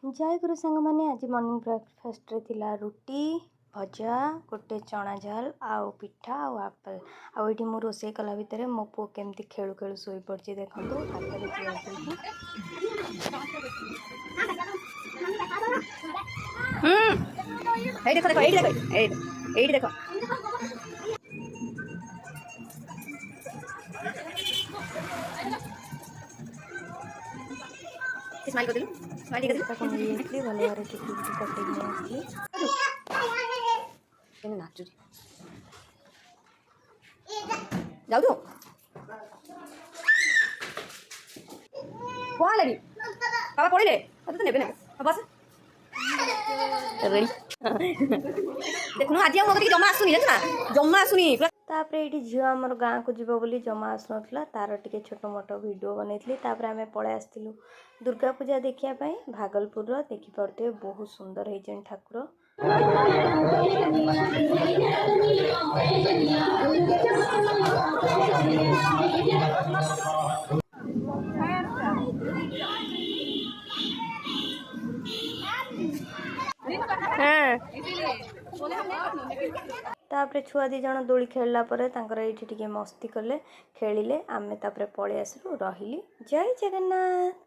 जय गुरु सांग मैंने आज मॉर्निंग ब्रेकफास्ट रे थिला रुटी भजा गोटे चना झाल आउ पिठा आउ एप्पल आउ ये मु रोसे कला भितर मो पु केमती खेलु खेलु सोई पड़ची देखंतु हाथ रे देखो देखो एई देखो स्माइल कर दिलु स्माइल कर दिलु ताको नहीं इतली भले वाले चुटी चुटी कटे नहीं आसली केने नाचु जाऊ तू कौन लगी पापा पड़ी ले तो नेबे नेबे बस रेडी देखनु आज हम मते जमा आसुनी जानछ ना जमा आसुनी तापर ये झील आमर गाँ को जीव बोली जमा आसना तार टे छोट मोट वीडियो बनई तापर आम पलि आसलु दुर्गा पूजा देखापी भागलपुर देखिपे बहुत सुंदर है ठाकुर तापर छुआ दी जन दोली खेलला ये मस्ती कले खेलिले आमे तापर पलि आसलु रही जय जगन्नाथ।